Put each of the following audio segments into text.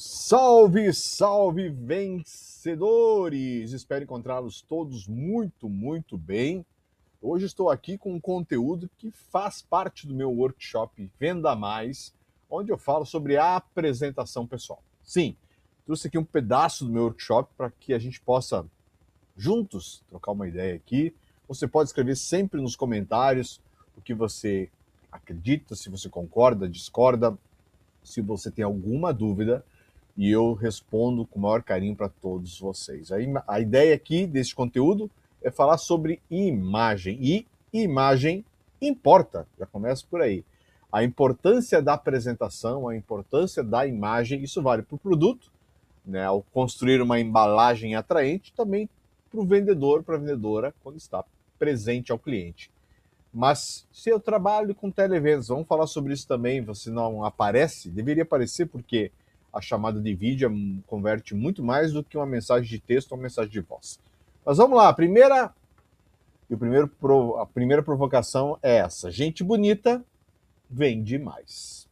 Salve, salve, vencedores! Espero encontrá-los todos muito bem. Hoje estou aqui com um conteúdo que faz parte do meu workshop Venda Mais, onde eu falo sobre a apresentação pessoal. Sim, trouxe aqui um pedaço do meu workshop para que a gente possa juntos trocar uma ideia aqui. Você pode escrever sempre nos comentários o que você acredita, se você concorda, discorda, se você tem alguma dúvida, e eu respondo com o maior carinho para todos vocês. A ideia aqui desse conteúdo é falar sobre imagem, e imagem importa, já começa por aí. A importância da apresentação, a importância da imagem, isso vale para o produto, né, ao construir uma embalagem atraente, também para o vendedor, para a vendedora, quando está presente ao cliente. Mas se eu trabalho com televendas, vamos falar sobre isso também, você não aparece, deveria aparecer porque a chamada de vídeo converte muito mais do que uma mensagem de texto ou uma mensagem de voz. Mas vamos lá, a primeira provocação é essa: gente bonita vende mais.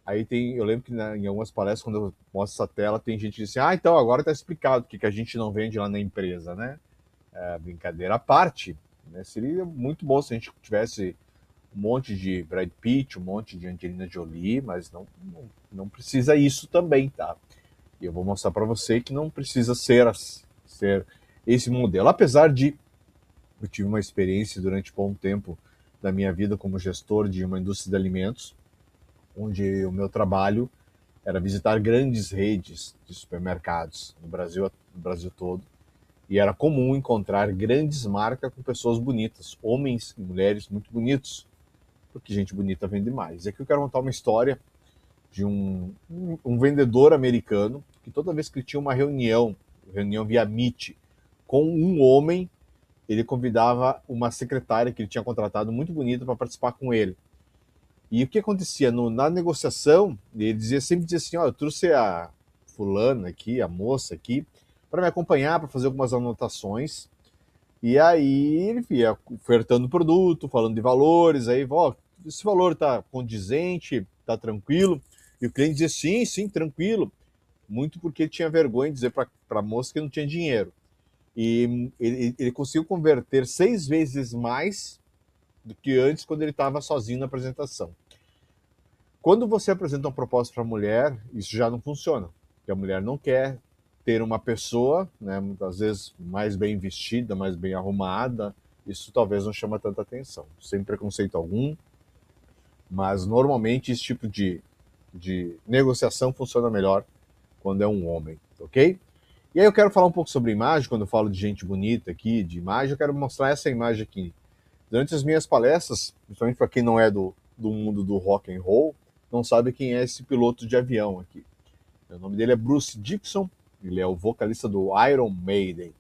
Aí eu lembro que em algumas palestras, quando eu mostro essa tela, tem gente que diz assim, então agora está explicado o que a gente não vende lá na empresa, né? Brincadeira à parte, né? Seria muito bom se a gente tivesse um monte de Brad Pitt, um monte de Angelina Jolie, mas não precisa isso também, tá? E eu vou mostrar para você que não precisa ser esse modelo. Apesar de eu tive uma experiência durante bom tempo da minha vida como gestor de uma indústria de alimentos, onde o meu trabalho era visitar grandes redes de supermercados no Brasil todo. E era comum encontrar grandes marcas com pessoas bonitas, homens e mulheres muito bonitos, porque gente bonita vende mais. E aqui eu quero contar uma história de um vendedor americano que toda vez que ele tinha uma reunião via Meet com um homem, ele convidava uma secretária que ele tinha contratado muito bonita para participar com ele. E o que acontecia? Na negociação, ele sempre dizia assim, eu trouxe a fulana aqui, a moça aqui, para me acompanhar, para fazer algumas anotações. E aí ele ia ofertando o produto, falando de valores, aí, esse valor está condizente, está tranquilo. E o cliente dizia, sim, tranquilo. Muito porque ele tinha vergonha de dizer para a moça que não tinha dinheiro. E ele conseguiu converter 6 vezes mais do que antes, quando ele estava sozinho na apresentação. Quando você apresenta uma proposta para a mulher, isso já não funciona. Porque a mulher não quer ter uma pessoa, né, muitas vezes mais bem vestida, mais bem arrumada. Isso talvez não chama tanta atenção, sem preconceito algum. Mas normalmente esse tipo de negociação funciona melhor quando é um homem, ok? E aí eu quero falar um pouco sobre imagem. Quando eu falo de gente bonita aqui, de imagem, eu quero mostrar essa imagem aqui. Durante as minhas palestras, principalmente para quem não é do mundo do rock and roll, não sabe quem é esse piloto de avião aqui. O nome dele é Bruce Dickinson, ele é o vocalista do Iron Maiden.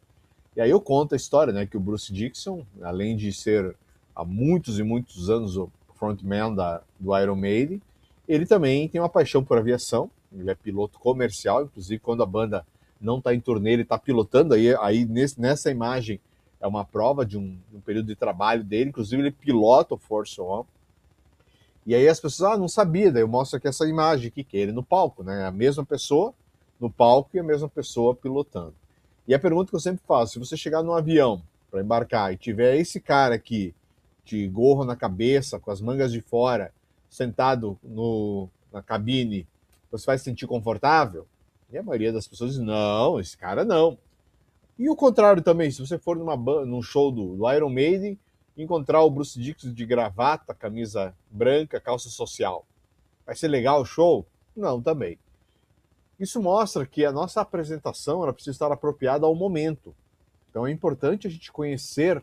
E aí eu conto a história, né, que o Bruce Dickinson, além de ser há muitos e muitos anos o frontman do Iron Maiden, ele também tem uma paixão por aviação. Ele é piloto comercial, inclusive quando a banda não está em turnê, ele está pilotando. Nessa imagem é uma prova de um período de trabalho dele, inclusive ele pilota o Force One. E aí as pessoas, não sabia, daí eu mostro aqui essa imagem aqui, que é ele no palco, né? A mesma pessoa no palco e a mesma pessoa pilotando. E a pergunta que eu sempre faço, se você chegar num avião para embarcar e tiver esse cara aqui, de gorro na cabeça, com as mangas de fora, sentado na cabine, você vai se sentir confortável? E a maioria das pessoas diz, não, esse cara não. E o contrário também, se você for num show do Iron Maiden, encontrar o Bruce Dickinson de gravata, camisa branca, calça social, vai ser legal o show? Não, também. Isso mostra que a nossa apresentação ela precisa estar apropriada ao momento. Então é importante a gente conhecer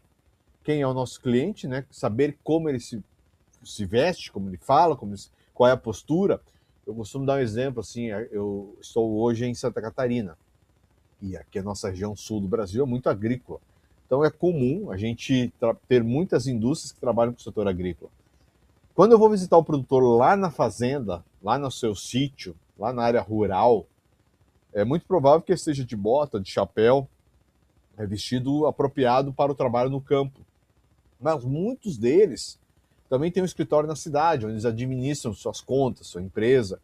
quem é o nosso cliente, né? Saber como ele se veste, como ele fala, qual é a postura. Eu costumo dar um exemplo, assim, eu estou hoje em Santa Catarina, e aqui a nossa região sul do Brasil é muito agrícola. Então é comum a gente ter muitas indústrias que trabalham com o setor agrícola. Quando eu vou visitar o produtor lá na fazenda, lá no seu sítio, lá na área rural, é muito provável que ele esteja de bota, de chapéu, vestido apropriado para o trabalho no campo. Mas muitos deles também têm um escritório na cidade, onde eles administram suas contas, sua empresa.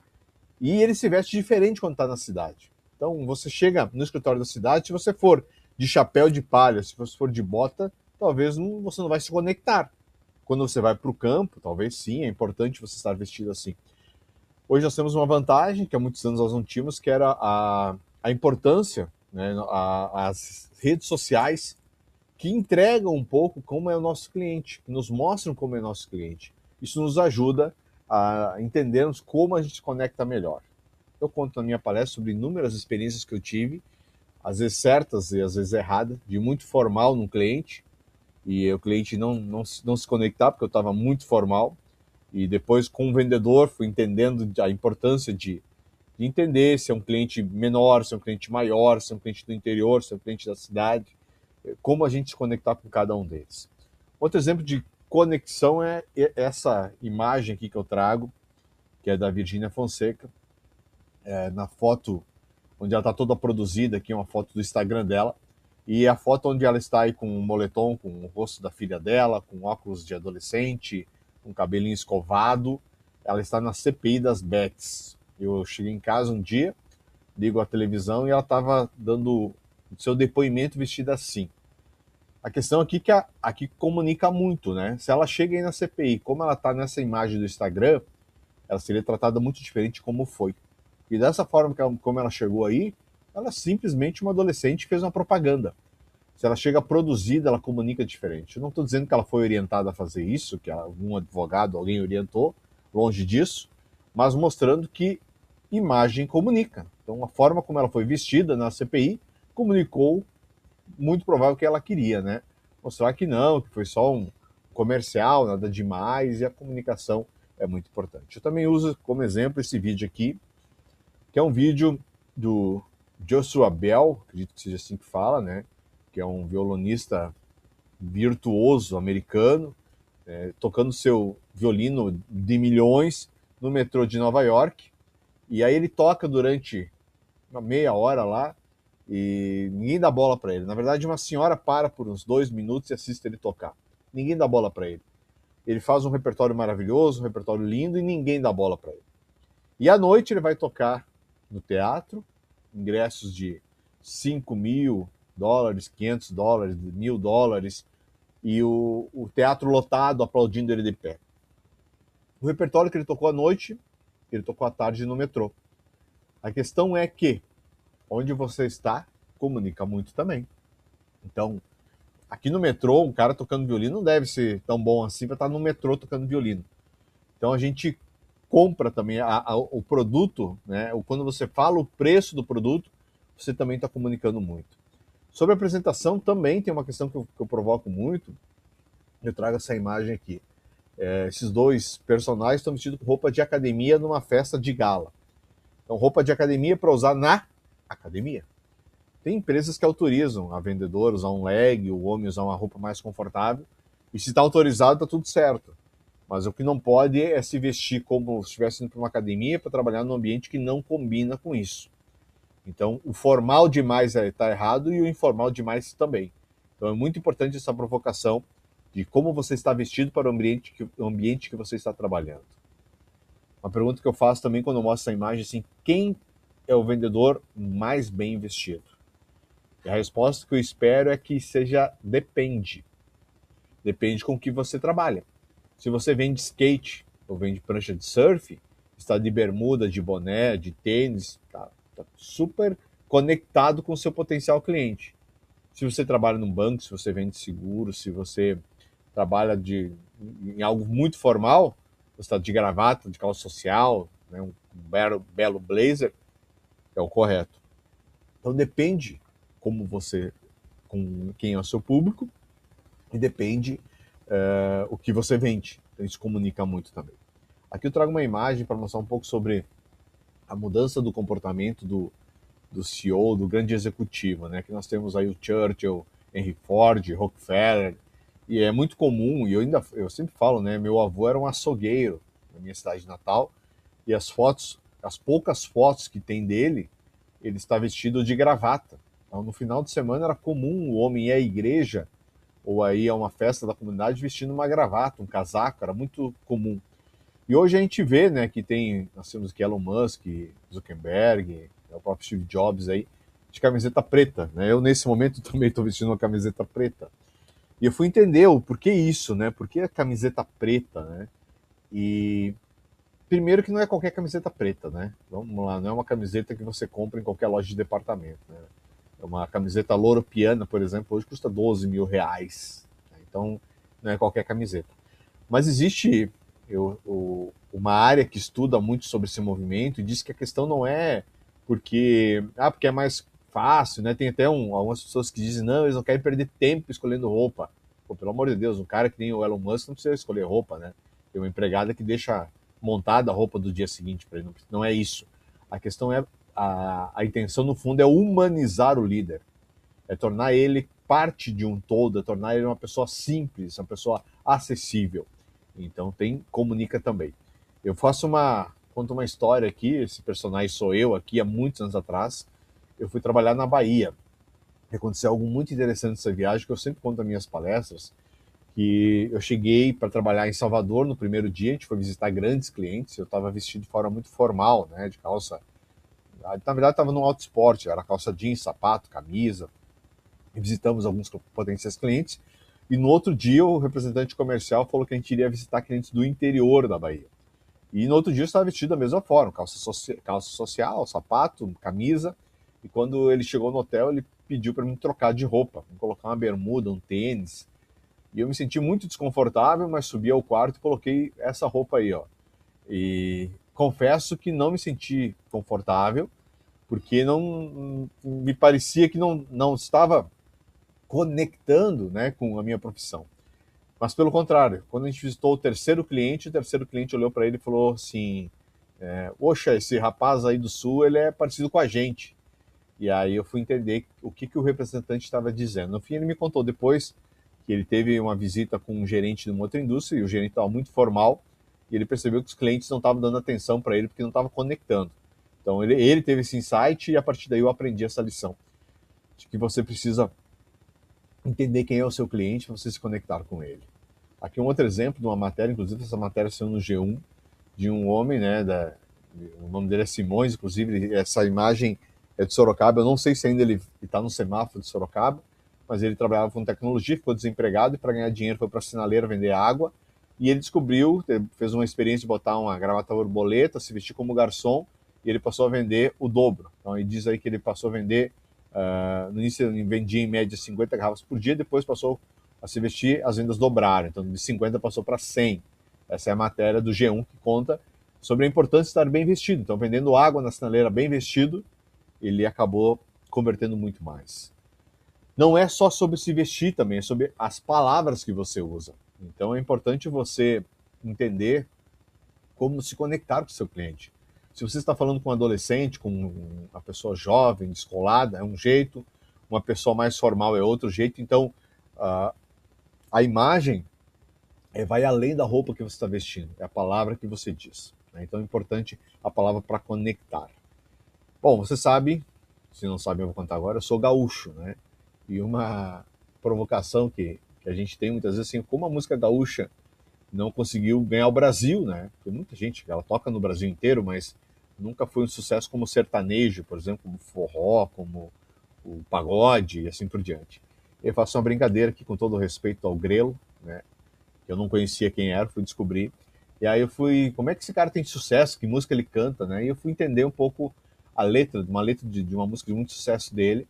E ele se veste diferente quando está na cidade. Então, você chega no escritório da cidade, se você for de chapéu de palha, se você for de bota, talvez você não vai se conectar. Quando você vai para o campo, talvez sim, é importante você estar vestido assim. Hoje nós temos uma vantagem que há muitos anos nós não tínhamos, que era a importância, né, as redes sociais que entregam um pouco como é o nosso cliente, que nos mostram como é o nosso cliente. Isso nos ajuda a entendermos como a gente se conecta melhor. Eu conto na minha palestra sobre inúmeras experiências que eu tive, às vezes certas e às vezes erradas, de muito formal no cliente, e o cliente não se conectar porque eu estava muito formal, e depois com o vendedor fui entendendo a importância de entender se é um cliente menor, se é um cliente maior, se é um cliente do interior, se é um cliente da cidade, como a gente se conectar com cada um deles. Outro exemplo de conexão é essa imagem aqui que eu trago, que é da Virgínia Fonseca, na foto onde ela está toda produzida, aqui é uma foto do Instagram dela, e a foto onde ela está aí com um moletom, com o rosto da filha dela, com óculos de adolescente, com cabelinho escovado, ela está na CPI das Bets. Eu cheguei em casa um dia, ligo a televisão e ela estava dando o seu depoimento vestida assim. A questão aqui é que aqui comunica muito, né? Se ela chega aí na CPI, como ela está nessa imagem do Instagram, ela seria tratada muito diferente como foi. E dessa forma como ela chegou aí, ela é simplesmente uma adolescente que fez uma propaganda. Se ela chega produzida, ela comunica diferente. Eu não estou dizendo que ela foi orientada a fazer isso, que algum advogado, alguém orientou, longe disso, mas mostrando que imagem comunica. Então, a forma como ela foi vestida na CPI comunicou muito provável que ela queria, né? Mostrar que não, que foi só um comercial, nada demais, e a comunicação é muito importante. Eu também uso como exemplo esse vídeo aqui, que é um vídeo do Joshua Bell, acredito que seja assim que fala, né? Que é um violonista virtuoso americano, tocando seu violino de milhões no metrô de Nova York. E aí ele toca durante uma meia hora lá e ninguém dá bola para ele. Na verdade, uma senhora para por uns 2 minutos e assiste ele tocar. Ninguém dá bola para ele. Ele faz um repertório maravilhoso, um repertório lindo e ninguém dá bola para ele. E à noite ele vai tocar no teatro, ingressos de $5.000, $500, $1.000, e o teatro lotado aplaudindo ele de pé. O repertório que ele tocou à noite, ele tocou à tarde no metrô. A questão é que onde você está comunica muito também. Então, aqui no metrô, um cara tocando violino não deve ser tão bom assim para estar no metrô tocando violino. Então a gente compra também o produto, né? Quando você fala o preço do produto, você também está comunicando muito. Sobre a apresentação, também tem uma questão que eu provoco muito. Eu trago essa imagem aqui. Esses dois personagens estão vestidos com roupa de academia numa festa de gala. Então, roupa de academia para usar na academia. Tem empresas que autorizam a vendedora usar um leg, o homem usar uma roupa mais confortável. E se está autorizado, está tudo certo. Mas o que não pode é se vestir como se estivesse indo para uma academia para trabalhar num ambiente que não combina com isso. Então, o formal demais está errado e o informal demais também. Então, é muito importante essa provocação de como você está vestido para o ambiente que você está trabalhando. Uma pergunta que eu faço também quando eu mostro essa imagem, assim, quem é o vendedor mais bem vestido? E a resposta que eu espero é que seja depende. Depende com o que você trabalha. Se você vende skate ou vende prancha de surf, está de bermuda, de boné, de tênis, tá super conectado com o seu potencial cliente. Se você trabalha num banco, se você vende seguro, se você trabalha em algo muito formal, você está de gravata, de calça social, né, um belo blazer, é o correto. Então depende com quem é o seu público e depende o que você vende. Então, isso comunica muito também. Aqui eu trago uma imagem para mostrar um pouco sobre a mudança do comportamento do CEO, do grande executivo, né? Que nós temos aí o Churchill, Henry Ford, Rockefeller, e é muito comum, e eu sempre falo, né? Meu avô era um açougueiro na minha cidade natal, e as poucas fotos que tem dele, ele está vestido de gravata. Então, no final de semana era comum o homem ir à igreja ou aí a uma festa da comunidade vestindo uma gravata, um casaco, era muito comum. E hoje a gente vê, né, que nós temos aqui Elon Musk, Zuckerberg, o próprio Steve Jobs aí, de camiseta preta, né? Eu, nesse momento, também estou vestindo uma camiseta preta. E eu fui entender o porquê isso, né? Por que a camiseta preta, né? E primeiro que não é qualquer camiseta preta, né? Vamos lá, não é uma camiseta que você compra em qualquer loja de departamento, né? É uma camiseta Loro Piana, por exemplo, hoje custa 12 mil reais. Né? Então, não é qualquer camiseta. Mas existe uma área que estuda muito sobre esse movimento e diz que a questão não é porque é mais fácil, né? Tem até algumas pessoas que dizem, não, eles não querem perder tempo escolhendo roupa. Pô, pelo amor de Deus, um cara que nem o Elon Musk não precisa escolher roupa, né? Tem uma empregada que deixa montada a roupa do dia seguinte para ele. Não é isso. A questão é, a intenção no fundo é humanizar o líder. É tornar ele parte de um todo, é tornar ele uma pessoa simples, uma pessoa acessível. Então comunica também. Eu conto uma história aqui, esse personagem sou eu aqui há muitos anos atrás. Eu fui trabalhar na Bahia. Aconteceu algo muito interessante nessa viagem que eu sempre conto nas minhas palestras, que eu cheguei para trabalhar em Salvador no primeiro dia, a gente foi visitar grandes clientes, eu estava vestido de forma muito formal, né, de calça. Na verdade, estava no alto esporte, era calça jeans, sapato, camisa, e visitamos alguns potenciais clientes. E no outro dia, o representante comercial falou que a gente iria visitar clientes do interior da Bahia. E no outro dia eu estava vestido da mesma forma, calça social, sapato, camisa. E quando ele chegou no hotel, ele pediu para mim trocar de roupa, colocar uma bermuda, um tênis. E eu me senti muito desconfortável, mas subi ao quarto e coloquei essa roupa aí, ó. E confesso que não me senti confortável, porque não me parecia que não estava conectando, né, com a minha profissão. Mas pelo contrário, quando a gente visitou o terceiro cliente olhou para ele e falou assim: Poxa, esse rapaz aí do sul, ele é parecido com a gente. E aí eu fui entender o que o representante estava dizendo. No fim, ele me contou depois que ele teve uma visita com um gerente de uma outra indústria e o gerente estava muito formal e ele percebeu que os clientes não estavam dando atenção para ele porque não estavam conectando. Então ele teve esse insight e a partir daí eu aprendi essa lição de que você precisa entender quem é o seu cliente para você se conectar com ele. Aqui um outro exemplo de uma matéria, inclusive essa matéria saiu no G1, de um homem, né, o nome dele é Simões, inclusive essa imagem é de Sorocaba, eu não sei se ainda ele está no semáforo de Sorocaba, mas ele trabalhava com tecnologia, ficou desempregado e para ganhar dinheiro foi para a sinaleira vender água, e ele descobriu, fez uma experiência de botar uma gravata borboleta, se vestir como garçom, e ele passou a vender o dobro. Então ele diz aí que ele passou a vender, no início ele vendia em média 50 garrafas por dia, depois passou a se vestir, as vendas dobraram, então de 50 passou para 100. Essa é a matéria do G1 que conta sobre a importância de estar bem vestido. Então, vendendo água na sinaleira bem vestido, ele acabou convertendo muito mais. Não é só sobre se vestir também, é sobre as palavras que você usa. Então, é importante você entender como se conectar com o seu cliente. Se você está falando com um adolescente, com uma pessoa jovem, descolada, é um jeito, uma pessoa mais formal é outro jeito. Então, a imagem vai além da roupa que você está vestindo, é a palavra que você diz. Né? Então é importante a palavra para conectar. Bom, você sabe, se não sabe, eu vou contar agora, eu sou gaúcho, né? E uma provocação que a gente tem muitas vezes, assim, como a música gaúcha não conseguiu ganhar o Brasil, né? Tem muita gente, ela toca no Brasil inteiro, mas nunca foi um sucesso como o sertanejo, por exemplo, como o forró, como o pagode e assim por diante. Eu faço uma brincadeira aqui com todo o respeito ao Grelo, né? Que eu não conhecia quem era, fui descobrir. E aí eu fui, como é que esse cara tem sucesso, que música ele canta, né? E eu fui entender um pouco a letra, uma letra de uma música de muito sucesso dele,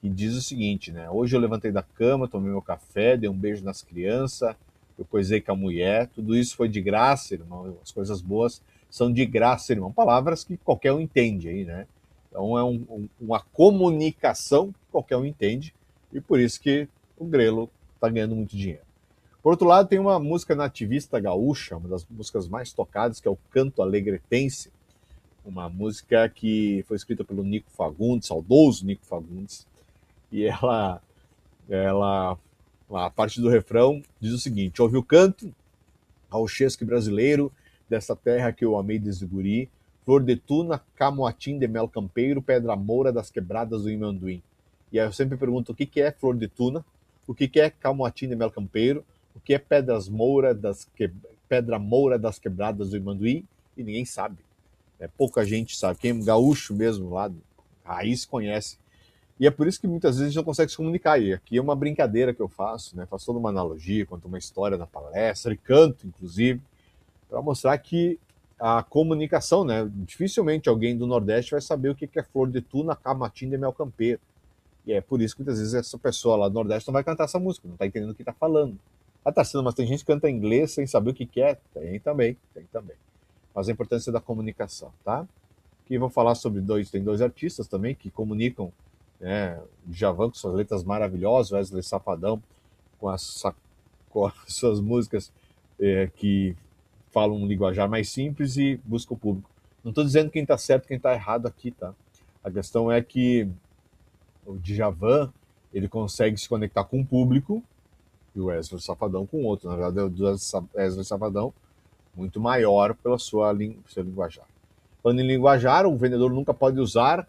que diz o seguinte, né? Hoje eu levantei da cama, tomei meu café, dei um beijo nas crianças, eu coisei com a mulher, tudo isso foi de graça, irmão, as coisas boas são de graça, irmão. Palavras que qualquer um entende aí, né? Então é uma comunicação que qualquer um entende, e por isso que o Grelo está ganhando muito dinheiro. Por outro lado, tem uma música nativista gaúcha, uma das músicas mais tocadas, que é o Canto Alegretense, uma música que foi escrita pelo Nico Fagundes, saudoso Nico Fagundes, e ela a parte do refrão diz o seguinte: ouve o canto gauchesco brasileiro dessa terra que eu amei desde guri, flor de tuna, camoatim de mel campeiro, pedra moura das quebradas do Imanduim. E aí eu sempre pergunto o que é flor de tuna, o que é camoatim de mel campeiro, o que é pedras moura das Pedra Moura das Quebradas do Imanduí, e ninguém sabe. Pouca gente sabe. Quem é gaúcho mesmo lá, raiz, conhece. E é por isso que muitas vezes a gente não consegue se comunicar. E aqui é uma brincadeira que eu faço, né? Faço toda uma analogia, conto uma história na palestra, e canto, inclusive, para mostrar que a comunicação, né? Dificilmente alguém do Nordeste vai saber o que é flor de tuna, camatinga e mel campeiro. E é por isso que muitas vezes essa pessoa lá do Nordeste não vai cantar essa música, não está entendendo o que está falando. Ah, Tarsila, mas tem gente que canta inglês sem saber o que é? Tem também, tem também. Mas a importância da comunicação, tá? Aqui vou falar sobre tem dois artistas também que comunicam, né? Djavan com suas letras maravilhosas, Wesley Safadão com as suas músicas que falam um linguajar mais simples e buscam o público. Não estou dizendo quem está certo e quem está errado aqui, tá? A questão é que o Djavan, ele consegue se conectar com o público e o Wesley Safadão com outro. Na verdade, o Wesley Safadão muito maior pela seu linguajar. Falando em linguajar, o vendedor nunca pode usar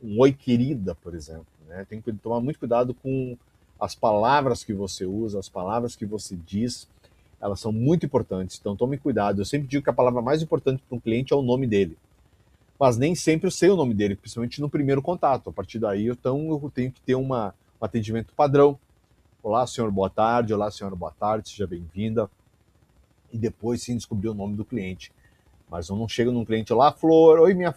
um oi querida, por exemplo. Né? Tem que tomar muito cuidado com as palavras que você usa, as palavras que você diz, elas são muito importantes, então tome cuidado. Eu sempre digo que a palavra mais importante para um cliente é o nome dele, mas nem sempre eu sei o nome dele, principalmente no primeiro contato. A partir daí, então, eu tenho que ter um atendimento padrão. Olá, senhor, boa tarde. Olá, senhora, boa tarde. Seja bem-vinda. E depois, sim, descobrir o nome do cliente. Mas eu não chego num cliente, olá, flor, oi, minha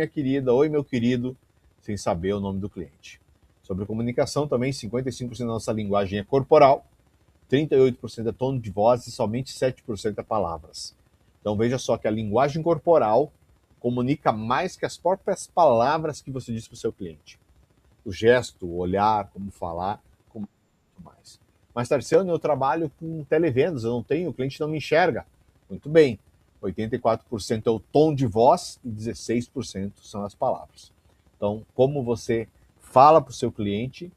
querida, oi, meu querido, sem saber o nome do cliente. Sobre comunicação também, 55% da nossa linguagem é corporal, 38% é tom de voz e somente 7% é palavras. Então veja só que a linguagem corporal comunica mais que as próprias palavras que você diz para o seu cliente. O gesto, o olhar, como falar, comunica mais. Mas, Tarciano, eu trabalho com televendas, eu não tenho, o cliente não me enxerga. Muito bem, 84% é o tom de voz e 16% são as palavras. Então, como você fala para o seu cliente,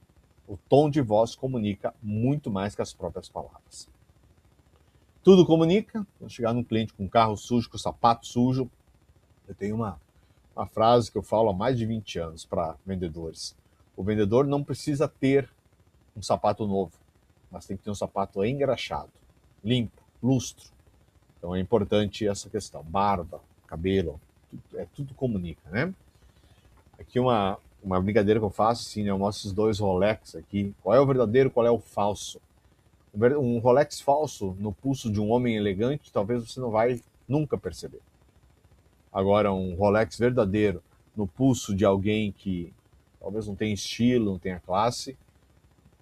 o tom de voz comunica muito mais que as próprias palavras. Tudo comunica. Quando chegar num cliente com carro sujo, com sapato sujo, eu tenho uma frase que eu falo há mais de 20 anos para vendedores. O vendedor não precisa ter um sapato novo, mas tem que ter um sapato engraxado, limpo, lustro. Então é importante essa questão. Barba, cabelo, tudo comunica, né? Aqui uma brincadeira que eu faço, assim, né? Eu mostro esses dois Rolex aqui. Qual é o verdadeiro, qual é o falso? Um Rolex falso no pulso de um homem elegante, talvez você não vai nunca perceber. Agora, um Rolex verdadeiro no pulso de alguém que talvez não tenha estilo, não tenha classe,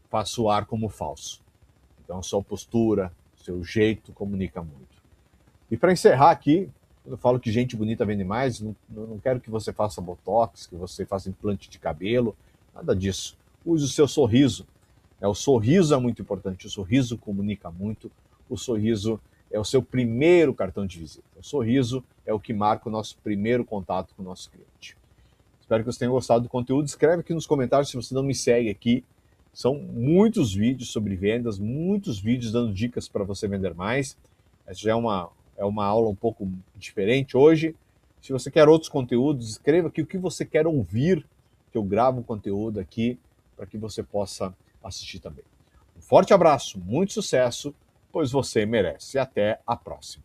faz soar como falso. Então, sua postura, seu jeito comunica muito. E para encerrar aqui, quando eu falo que gente bonita vende mais, não quero que você faça botox, que você faça implante de cabelo, nada disso. Use o seu sorriso. O sorriso é muito importante, o sorriso comunica muito, o sorriso é o seu primeiro cartão de visita. O sorriso é o que marca o nosso primeiro contato com o nosso cliente. Espero que você tenha gostado do conteúdo. Escreve aqui nos comentários se você não me segue aqui. São muitos vídeos sobre vendas, muitos vídeos dando dicas para você vender mais. Essa já é uma aula um pouco diferente hoje. Se você quer outros conteúdos, escreva aqui o que você quer ouvir, que eu gravo um conteúdo aqui para que você possa assistir também. Um forte abraço, muito sucesso, pois você merece. Até a próxima.